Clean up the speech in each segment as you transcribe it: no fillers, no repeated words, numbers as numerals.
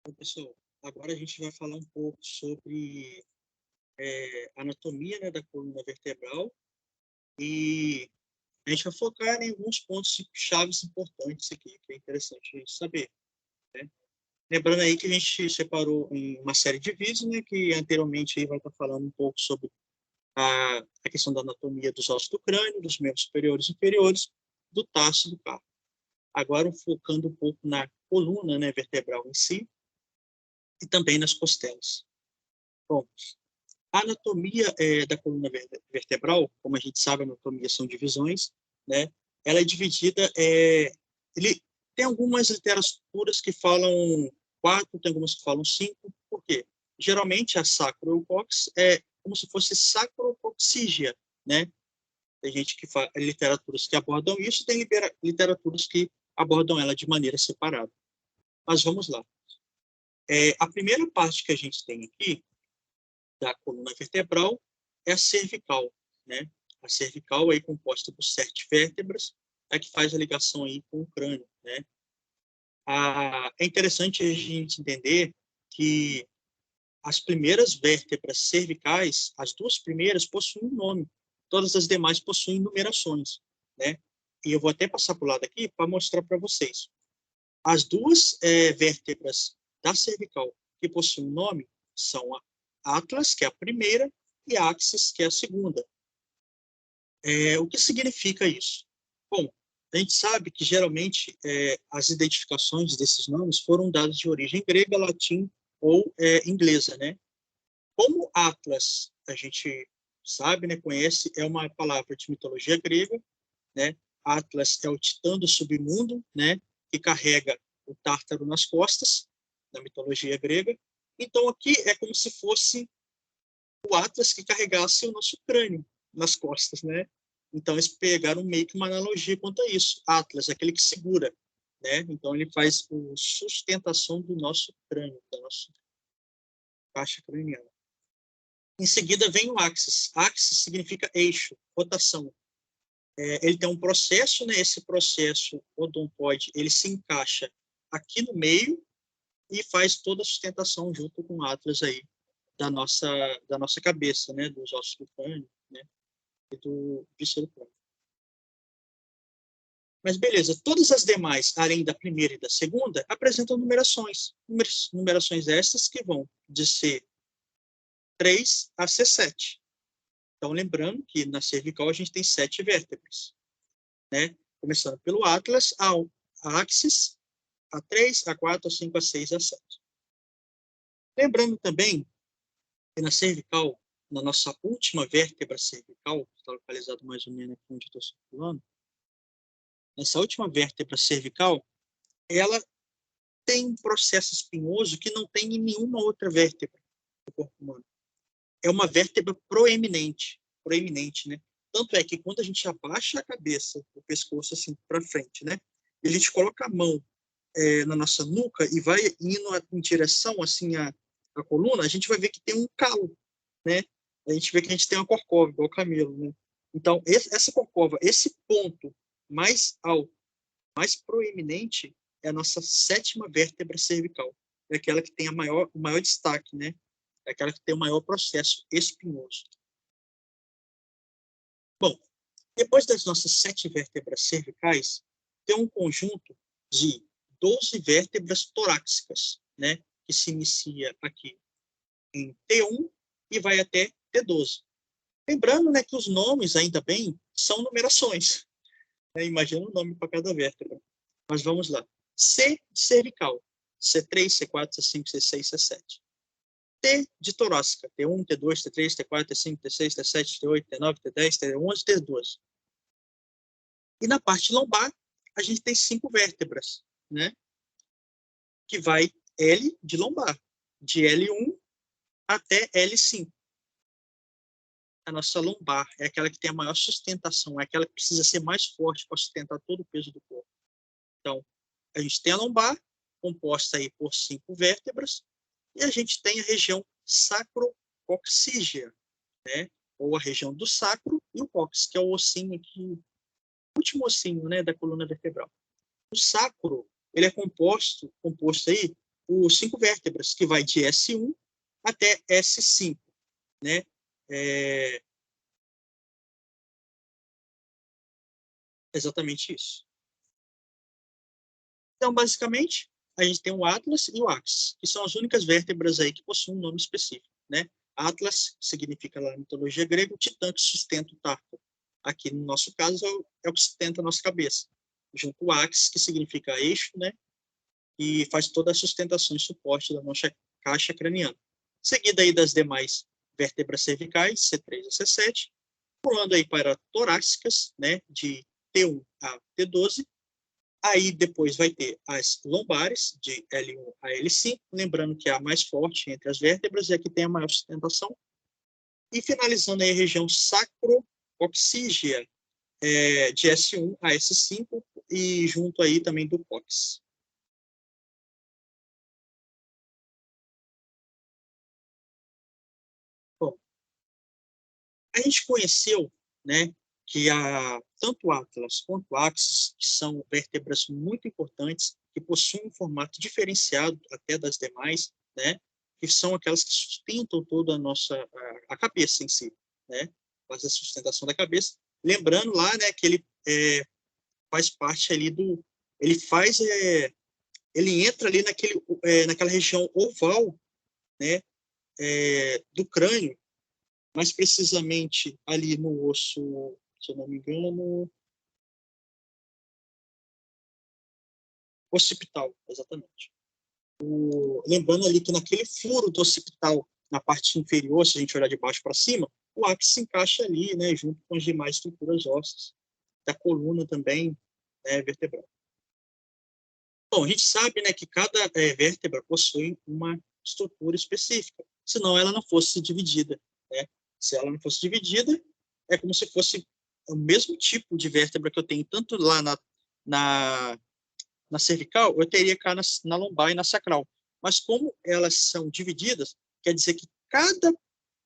Bom, pessoal, agora a gente vai falar um pouco sobre anatomia, né, da coluna vertebral e a gente vai focar em alguns pontos chaves importantes aqui, que é interessante a gente saber, né? Lembrando aí que a gente separou em uma série de vídeos, né, que anteriormente aí vai estar falando um pouco sobre a questão da anatomia dos ossos do crânio, dos membros superiores e inferiores, do tarso e do carpo. Agora focando um pouco na coluna, né, vertebral em si e também nas costelas. Bom, a anatomia da coluna vertebral, como a gente sabe, a anatomia são divisões, né? Ela é dividida, ele tem algumas literaturas que falam 4, tem algumas que falam 5. Por quê? Geralmente a sacrocox é como se fosse sacrocoxígea, né? Tem gente que fala, literaturas que abordam isso, tem literaturas que abordam ela de maneira separada. Mas vamos lá. A primeira parte que a gente tem aqui da coluna vertebral é a cervical, né? A cervical aí composta por 7 vértebras, é que faz a ligação aí com o crânio, né? É interessante a gente entender que as primeiras vértebras cervicais, as duas primeiras possuem um nome, todas as demais possuem numerações, né? E eu vou até passar para o lado aqui para mostrar para vocês. As duas vértebras da cervical que possuem nome são a Atlas, que é a primeira, e Axis, que é a segunda. O que significa isso? Bom, a gente sabe que geralmente as identificações desses nomes foram dadas de origem grega, latim ou inglesa, né? Como Atlas, a gente sabe, né, conhece, é uma palavra de mitologia grega, né? Atlas é o titã do submundo, né, que carrega o Tártaro nas costas, na mitologia grega. Então aqui é como se fosse o Atlas que carregasse o nosso crânio nas costas, né? Então eles pegaram meio que uma analogia quanto a isso. Atlas, aquele que segura, né? Então ele faz a sustentação do nosso crânio, da nossa caixa craniana. Em seguida vem o axis. Axis significa eixo, rotação. Ele tem um processo, né? Esse processo odontoide, ele se encaixa aqui no meio e faz toda a sustentação junto com o atlas aí da nossa cabeça, né? Dos ossos do crânio, né? E do víscero crânio. Mas beleza, todas as demais, além da primeira e da segunda, apresentam numerações. Numerações estas que vão de C3 a C7. Então, lembrando que na cervical a gente tem 7 vértebras, né? Começando pelo atlas, a axis, A3, A4, A5, A6, A7. Lembrando também que na cervical, na nossa última vértebra cervical, que está localizado mais ou menos aqui onde eu estou circulando, nessa última vértebra cervical, ela tem um processo espinhoso que não tem em nenhuma outra vértebra do corpo humano. É uma vértebra proeminente, né? Tanto é que quando a gente abaixa a cabeça, o pescoço assim para frente, né? E a gente coloca a mão na nossa nuca e vai indo em direção assim à coluna, a gente vai ver que tem um calo, né? A gente vê que a gente tem uma corcova, igual o camelo, né? Então, essa corcova, esse ponto mais alto, mais proeminente, é a nossa 7ª vértebra cervical. É aquela que tem o maior destaque, né? É aquela que tem o maior processo espinhoso. Bom, depois das nossas 7 vértebras cervicais, tem um conjunto de 12 vértebras torácicas, né? Que se inicia aqui em T1 e vai até T12. Lembrando, né, que os nomes, ainda bem, são numerações. Né? Imagina o nome para cada vértebra. Mas vamos lá. C de cervical, C3, C4, C5, C6, C7. T de torácica, T1, T2, T3, T4, T5, T6, T7, T8, T9, T10, T11, T12. E na parte lombar, a gente tem 5 vértebras, né? Que vai L de lombar, de L1 até L5. A nossa lombar é aquela que tem a maior sustentação, é aquela que precisa ser mais forte para sustentar todo o peso do corpo. Então, a gente tem a lombar, composta aí por 5 vértebras, e a gente tem a região sacrocoxígea, né? Ou a região do sacro e o cóccix, que é o ossinho aqui, o último ossinho, né, da coluna vertebral. O sacro, ele é composto aí os 5 vértebras, que vai de S1 até S5, né? Exatamente isso. Então, basicamente, a gente tem o Atlas e o Axis, que são as únicas vértebras aí que possuem um nome específico, né? Atlas significa lá na mitologia grega o titã que sustenta o Tártaro. Aqui, no nosso caso, é o que sustenta a nossa cabeça. Junto o Axis, que significa eixo, né? E faz toda a sustentação e suporte da nossa caixa craniana. Seguida aí das demais vértebras cervicais, C3 a C7, pulando aí para torácicas, né? De T1 a T12. Aí depois vai ter as lombares, de L1 a L5, lembrando que é a mais forte entre as vértebras e a que tem a maior sustentação. E finalizando aí a região sacro-coxígea, de S1 a S5, e junto aí também do cóccix. Bom, a gente conheceu, né, que tanto o Atlas quanto o Axis são vértebras muito importantes, que possuem um formato diferenciado até das demais, né, que são aquelas que sustentam toda a cabeça em si, né, faz a sustentação da cabeça. Lembrando lá, né, que ele faz parte ali ele faz, ele entra ali naquela região oval, né, do crânio, mais precisamente ali no osso, se eu não me engano, occipital, exatamente. Lembrando ali que naquele furo do occipital, na parte inferior, se a gente olhar de baixo para cima, o ápice se encaixa ali, né, junto com as demais estruturas ósseas, da coluna também, vertebral. Bom, a gente sabe, né, que cada vértebra possui uma estrutura específica, senão ela não fosse dividida, né? Se ela não fosse dividida, é como se fosse o mesmo tipo de vértebra que eu tenho tanto lá na, na cervical, eu teria cá na lombar e na sacral. Mas como elas são divididas, quer dizer que cada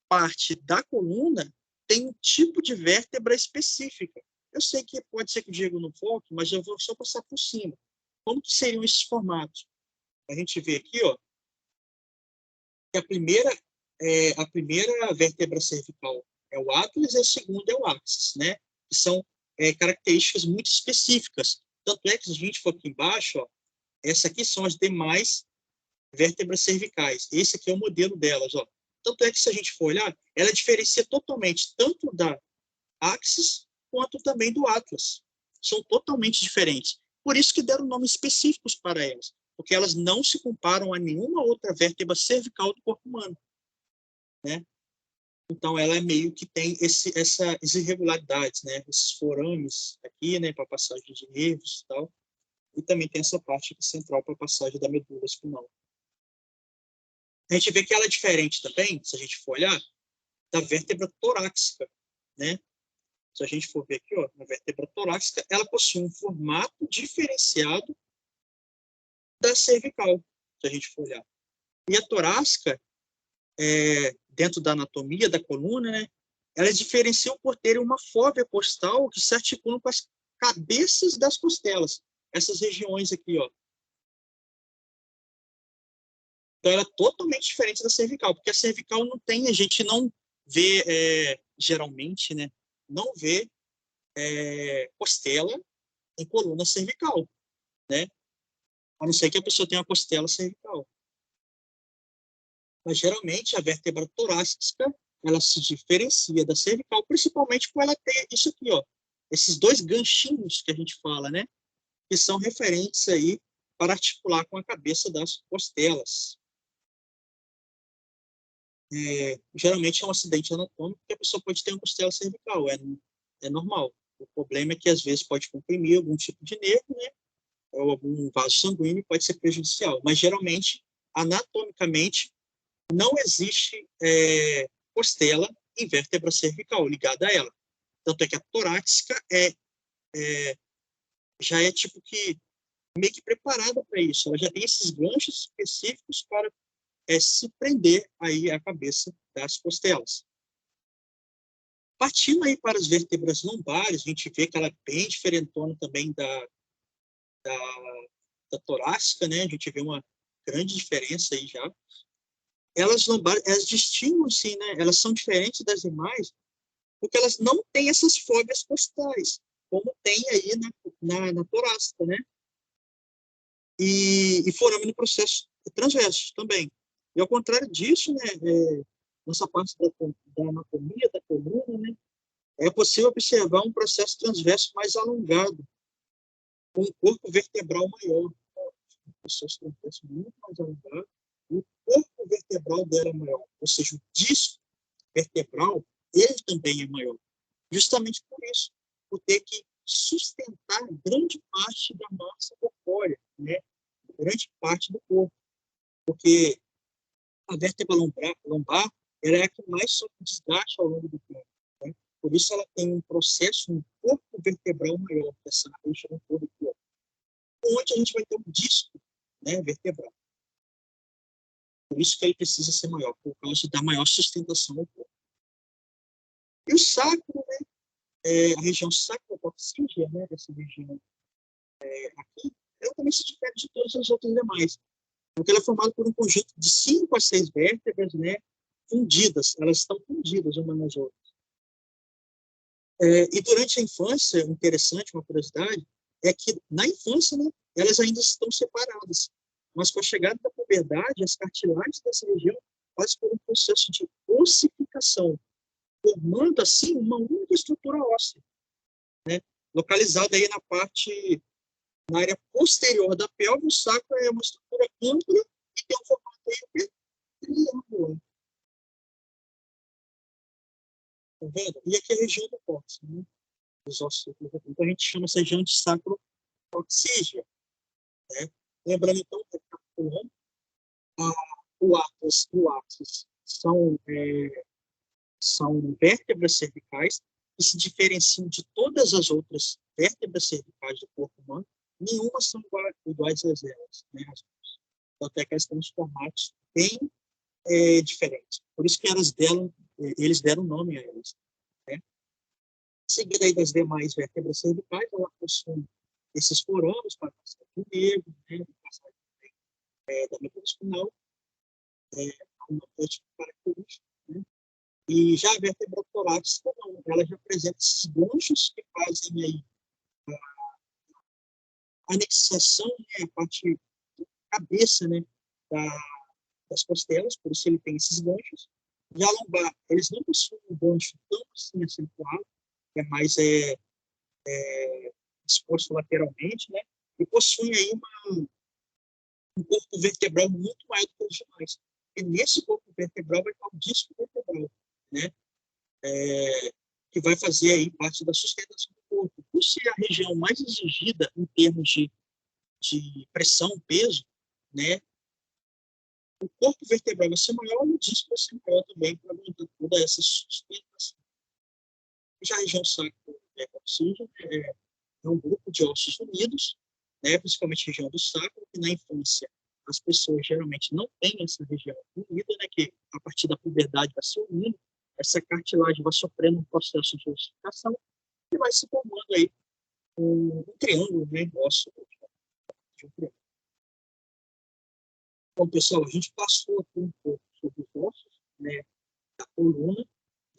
parte da coluna tem um tipo de vértebra específica. Eu sei que pode ser que o Diego não foque, mas eu vou só passar por cima. Como que seriam esses formatos? A gente vê aqui, ó, que a primeira vértebra cervical é o Atlas e a segunda é o Axis, né? Que são características muito específicas. Tanto é que se a gente for aqui embaixo, ó, essa aqui são as demais vértebras cervicais. Esse aqui é o modelo delas, ó. Tanto é que se a gente for olhar, ela diferencia totalmente tanto da Axis quanto também do Atlas. São totalmente diferentes. Por isso que deram nomes específicos para elas, porque elas não se comparam a nenhuma outra vértebra cervical do corpo humano, né? Então, ela é meio que tem essas irregularidades, né? Esses forames aqui, né? Para passagem de nervos e tal. E também tem essa parte aqui central para passagem da medula espinhal. A gente vê que ela é diferente também, se a gente for olhar, da vértebra torácica, né? Se a gente for ver aqui, ó, na vértebra torácica, ela possui um formato diferenciado da cervical, se a gente for olhar. E a torácica, dentro da anatomia da coluna, né, elas diferenciam por terem uma fóvea costal que se articulam com as cabeças das costelas. Essas regiões aqui, ó. Então, ela é totalmente diferente da cervical, porque a cervical não tem, a gente não vê, geralmente, né, não vê costela em coluna cervical, né? A não ser que a pessoa tenha uma costela cervical. Mas, geralmente, a vértebra torácica, ela se diferencia da cervical, principalmente por ela ter isso aqui, ó, esses dois ganchinhos que a gente fala, né? Que são referentes aí para articular com a cabeça das costelas. Geralmente é um acidente anatômico que a pessoa pode ter uma costela cervical, é normal. O problema é que, às vezes, pode comprimir algum tipo de nervo, né? Ou algum vaso sanguíneo, pode ser prejudicial. Mas, geralmente, anatomicamente, não existe costela em vértebra cervical ligada a ela. Tanto é que a torácica já é tipo que meio que preparada para isso. Ela já tem esses ganchos específicos para se prender aí a cabeça das costelas. Partindo aí para as vértebras lombares, a gente vê que ela é bem diferentona também da torácica, né? A gente vê uma grande diferença aí já. Elas distinguem-se, né? Elas são diferentes das demais, porque elas não têm essas fóbias costais, como tem aí na torácica, né? E foramen no processo transverso também. E ao contrário disso, né, nessa parte da anatomia da coluna, né, é possível observar um processo transverso mais alongado, com um corpo vertebral maior. Um processo transverso muito mais alongado, e o corpo vertebral dela é maior, ou seja, o disco vertebral, ele também é maior. Justamente por isso, por ter que sustentar grande parte da massa corpórea, né? Grande parte do corpo, porque a vértebra lombar ela é a que mais sofre desgaste ao longo do tempo. Né? Por isso ela tem um processo, um corpo vertebral maior, essa região toda do corpo, onde a gente vai ter um disco, né, vertebral. Por isso que ele precisa ser maior, por causa da maior sustentação ao corpo. E o sacro, né, a região sacrococcígea, né, dessa região aqui, ela também se difere de todas as outras demais, porque ela é formada por um conjunto de 5 a 6 vértebras, né, fundidas, elas estão fundidas umas nas outras. E durante a infância, interessante, uma curiosidade, é que na infância, né, elas ainda estão separadas, mas com a chegada da puberdade, as cartilagens dessa região passam por um processo de ossificação, formando assim uma única estrutura óssea, né, localizada aí na área posterior da pelve. O sacro é uma estrutura ampla e tem um formato aí triangular. Tá vendo? E aqui é a região do cóccix, né? Os ossos. Então a gente chama essa região de sacrococcígea, né? Lembrando então, recapitulando, o ápice e o ápice são vértebras cervicais que se diferenciam de todas as outras vértebras cervicais do corpo humano. Nenhuma são iguais às elas, né? Até que elas têm uns formatos bem diferentes. Por isso que eles deram nome a elas. Né? Seguida aí das demais vértebras cervicais, ela possui esses coronas para passar do nervo, né? Passar da medula espinhal, uma parte característica. Né? E já a vértebra torácica, não, ela já apresenta esses ganchos que fazem aí a anexação, né? A parte da cabeça, né? Das costelas, por isso ele tem esses ganchos. Já a lombar, eles não possuem um gancho tão assim acentuado, que é mais exposto lateralmente, né? E possuem aí um corpo vertebral muito maior do que os demais. E nesse corpo vertebral vai estar o disco vertebral, né? Que vai fazer aí parte da sustentação do corpo. Por ser a região mais exigida em termos de pressão, peso, né? O corpo vertebral vai ser maior e o disco vai ser maior também para manter toda essa sustentação. Já a região sacrococcígea é um grupo de ossos unidos, né, principalmente a região do sacro, que na infância as pessoas geralmente não têm essa região unida, né, que a partir da puberdade vai se unindo, essa cartilagem vai sofrendo um processo de ossificação e vai se formando aí um triângulo, né, ósseo de um triângulo. Bom, pessoal, a gente passou aqui um pouco sobre os ossos, né, da coluna,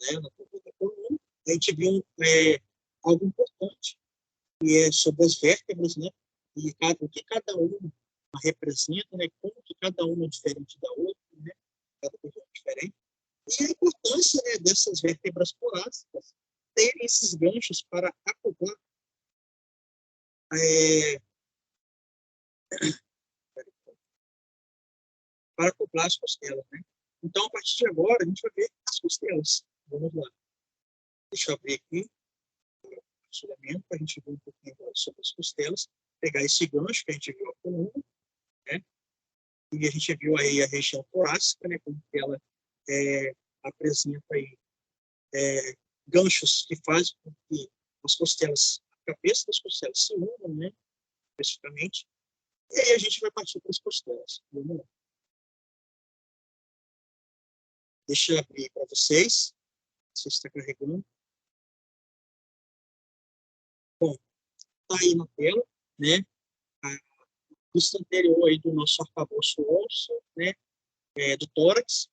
né, na coluna. A gente viu algo importante, que é sobre as vértebras, né, e o que cada uma representa, né, como que cada uma é diferente da outra, né, cada coisa é diferente. E a importância, né, dessas vértebras torácicas terem esses ganchos para acoplar as costelas, né? Então, a partir de agora, a gente vai ver as costelas. Vamos lá. Deixa eu abrir aqui o compartilhamento para a gente ver um pouquinho sobre as costelas. Pegar esse gancho que a gente viu a coluna, né? E a gente viu aí a região torácica, né? Como ela apresenta aí ganchos que fazem com que as costelas, a cabeça das costelas se unam, né? Especificamente. E aí a gente vai partir para as costelas. Vamos lá. Deixa eu abrir para vocês. Se está carregando. Bom, está aí na tela, né? vista anterior aí do nosso arcabouço ósseo, né, do tórax.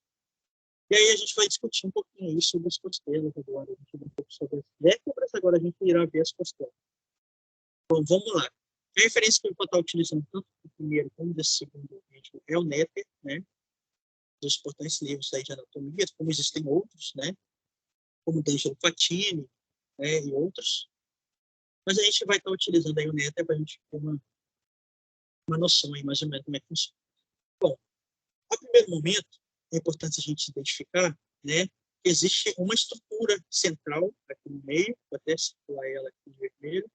E aí a gente vai discutir um pouquinho isso sobre as costelas agora. A gente vai um pouco sobre as vértebras, agora a gente irá ver as costelas. Bom, vamos lá. A referência que eu vou estar utilizando tanto do primeiro como do segundo vídeo é o Netter, né, dos importantes livros aí de anatomia, como existem outros, né, como D'Angelo Fatini, né, e outros. Mas a gente vai estar utilizando aí o Netter para a gente ter uma noção aí mais ou menos como é que funciona. Bom, a primeiro momento, é importante a gente identificar, né, que existe uma estrutura central aqui no meio, vou até circular ela aqui de vermelho.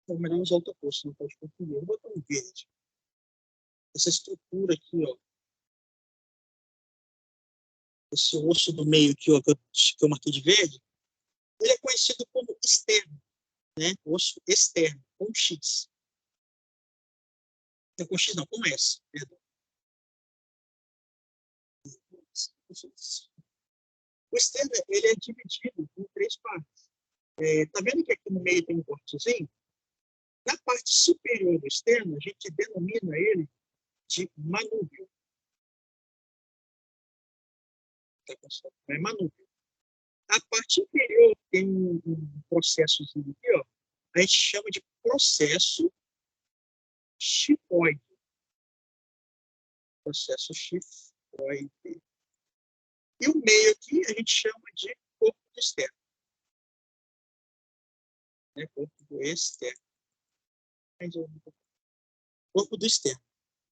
É melhor usar outra cor, não pode confundir. Vou botar um verde. Essa estrutura aqui, ó, esse osso do meio aqui, ó, que eu marquei de verde, ele é conhecido como externo, né? Osso externo, com X. Não com X, não, com S, perdão. O externo, ele é dividido em 3 partes. Tá vendo que aqui no meio tem um cortezinho? Na parte superior do externo, a gente denomina ele de manúbio. Tá, pessoal? É manúbio. A parte inferior tem um processozinho aqui, ó. A gente chama de processo chifoide. Processo chifoide. E o meio aqui a gente chama de corpo externo. Né? Corpo do externo. Corpo do externo.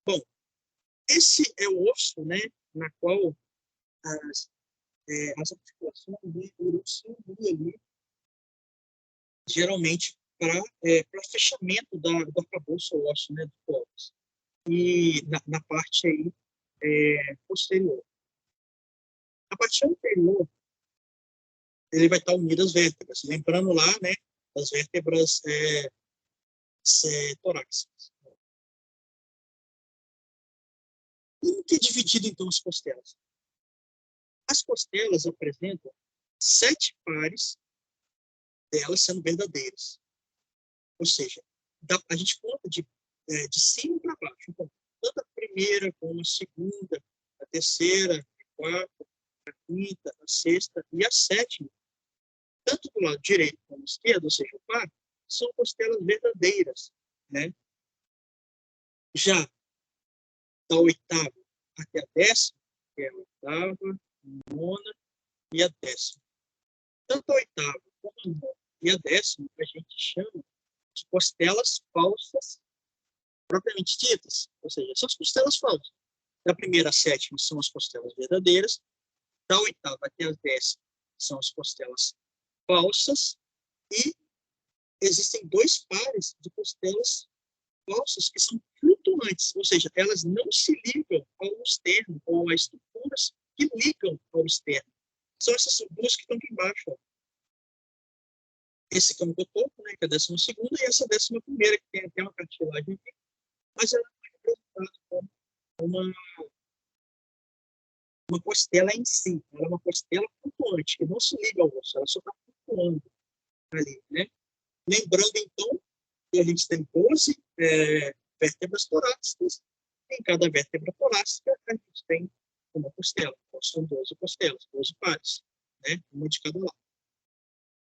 Bom, esse é o osso, né, na qual as articulações irão se unir ali, geralmente para fechamento do arcabouço ósseo, né, do tórax. E na parte aí posterior. A parte anterior, ele vai estar unido às vértebras, lembrando lá, né, das vértebras torácicas. E o que é dividido, então, as costelas? As costelas apresentam 7 pares delas sendo verdadeiras. Ou seja, a gente conta de cima para baixo. Então, tanto a primeira como a segunda, a terceira, a quarta, a quinta, a sexta e a sétima, tanto do lado direito como esquerdo, ou seja, o par, são costelas verdadeiras, né? Já da oitava até a décima, que é a oitava, a nona e a décima. Tanto a oitava como a nona e a décima, a gente chama de costelas falsas propriamente ditas, ou seja, são as costelas falsas. Da primeira à sétima são as costelas verdadeiras, da oitava até a décima são as costelas falsas, e existem 2 pares de costelas falsas que são flutuantes, ou seja, elas não se ligam ao externo ou a estruturas que ligam ao externo. São essas 2 que estão aqui embaixo. Ó. Esse que é o topo, né, que é a 12ª, e essa 11ª, que tem até uma cartilagem aqui, mas ela é representada como uma costela em si. Ela é uma costela flutuante, que não se liga ao osso, ela só está flutuando ali, né? Lembrando, então, que a gente tem 12 vértebras torácicas. Em cada vértebra torácica, a gente tem uma costela. Então, são 12 costelas, 12 pares, né? Uma de cada lado.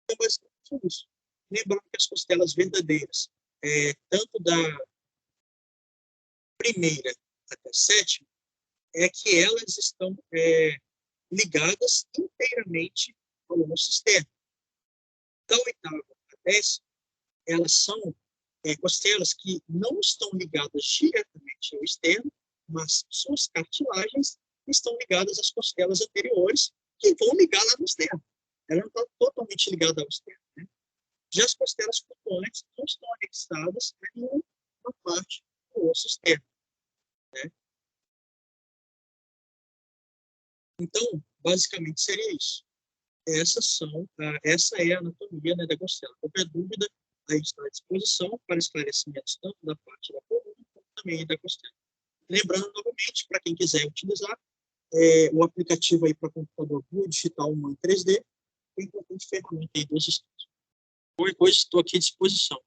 Então, basicamente isso. Lembrando que as costelas verdadeiras, tanto da primeira até a sétima, é que elas estão ligadas inteiramente ao nosso externo. Da oitava à décima, elas são costelas que não estão ligadas diretamente ao externo, mas suas cartilagens estão ligadas às costelas anteriores, que vão ligar lá no externo. Ela não está totalmente ligada ao externo. Né? Já as costelas flutuantes não estão anexadas a nenhuma parte do osso externo. Né? Então, basicamente, seria isso. Essa é a anatomia, né, da costela. Qualquer dúvida, a gente está à disposição para esclarecimentos tanto da parte da coluna como também da costela. Lembrando, novamente, para quem quiser utilizar, o aplicativo aí para computador Google Digital Human 3D, tem importante ferramenta aí dos estudos. Qualquer coisa, estou aqui à disposição.